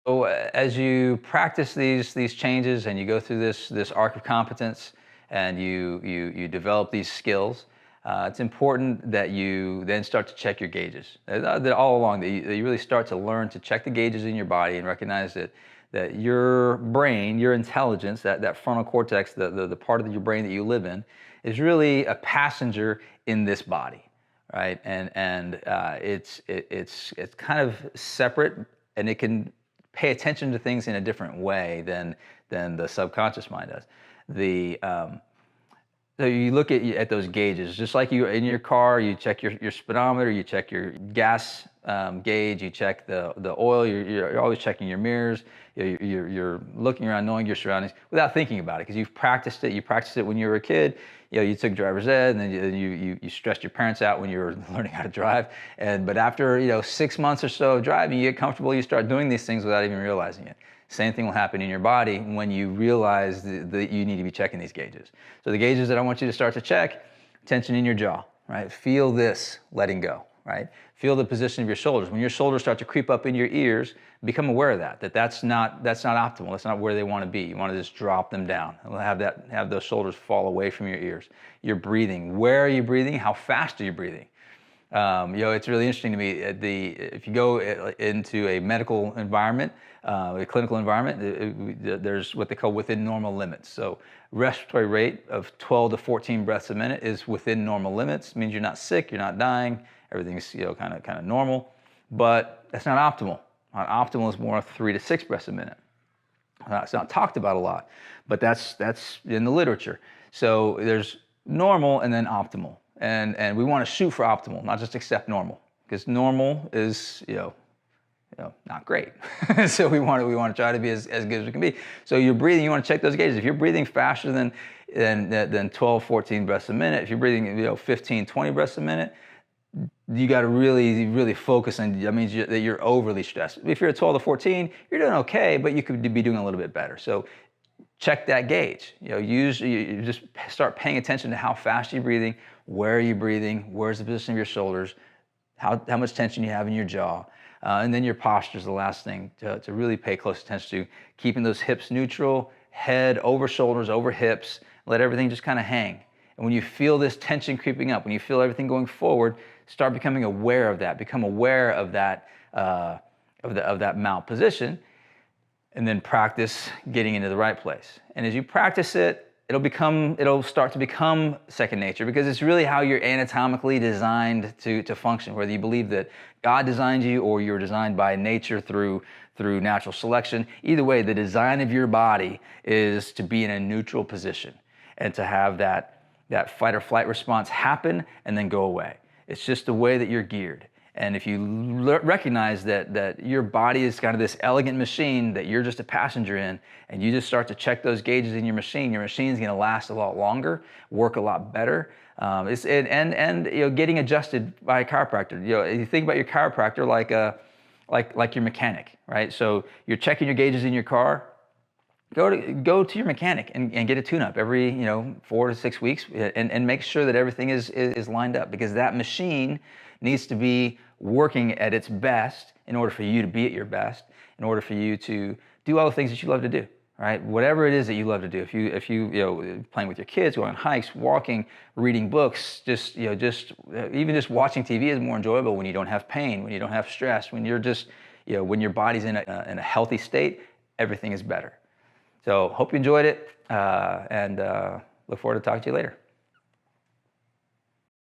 So as you practice these changes and you go through this arc of competence and you develop these skills, it's important that you then start to check your gauges. That all along that you really start to learn to check the gauges in your body and recognize that your brain, your intelligence, that frontal cortex, the part of your brain that you live in, is really a passenger in this body, right? And it's kind of separate, and it can pay attention to things in a different way than the subconscious mind does. The So you look at those gauges, just like you in your car, you check your speedometer, you check your gas gauge, you check the oil. You're always checking your mirrors. You're looking around, knowing your surroundings without thinking about it because you've practiced it. You practiced it when you were a kid. You took driver's ed, and then you stressed your parents out when you were learning how to drive. But after 6 months or so of driving, you get comfortable. You start doing these things without even realizing it. Same thing will happen in your body when you realize that you need to be checking these gauges. So the gauges that I want you to start to check: tension in your jaw, right? Feel this letting go, right? Feel the position of your shoulders. When your shoulders start to creep up in your ears, become aware of that's not optimal. That's not where they want to be. You want to just drop them down. Have those shoulders fall away from your ears. Your breathing. Where are you breathing? How fast are you breathing? It's really interesting to me. If you go into a medical environment, a clinical environment, there's what they call within normal limits. So respiratory rate of 12 to 14 breaths a minute is within normal limits. It means you're not sick, you're not dying, everything's kind of normal. But that's not optimal. Optimal is more 3 to 6 breaths a minute. It's not talked about a lot, but that's in the literature. So there's normal and then optimal. And we want to shoot for optimal, not just accept normal, because normal is not great. So we want to try to be as good as we can be. So you're breathing, you want to check those gauges. If you're breathing faster than 12, 14 breaths a minute, if you're breathing 15, 20 breaths a minute, you got to really, really focus on. That means that you're overly stressed. If you're at 12 to 14, you're doing okay, but you could be doing a little bit better. So check that gauge. You just start paying attention to how fast you're breathing, where are you breathing, where's the position of your shoulders, how much tension you have in your jaw. And then your posture is the last thing to really pay close attention to. Keeping those hips neutral, head over shoulders, over hips, let everything just kind of hang. And when you feel this tension creeping up, when you feel everything going forward, start becoming aware of that. Become aware of that of that mount position, and then practice getting into the right place. And as you practice it, it'll start to become second nature, because it's really how you're anatomically designed to function. Whether you believe that God designed you or you're designed by nature through natural selection, either way, the design of your body is to be in a neutral position and to have that fight or flight response happen and then go away. It's just the way that you're geared. And if you recognize that your body is kind of this elegant machine that you're just a passenger in, and you just start to check those gauges in your machine's going to last a lot longer, work a lot better. Getting adjusted by a chiropractor. You think about your chiropractor like your mechanic, right? So you're checking your gauges in your car. Go to your mechanic and get a tune-up every 4 to 6 weeks, and make sure that everything is lined up, because that machine needs to be working at its best in order for you to be at your best, in order for you to do all the things that you love to do, right? Whatever it is that you love to do. If you playing with your kids, going on hikes, walking, reading books, even just watching TV is more enjoyable when you don't have pain, when you don't have stress, when you're just when your body's in a healthy state, everything is better. So hope you enjoyed it, and look forward to talking to you later.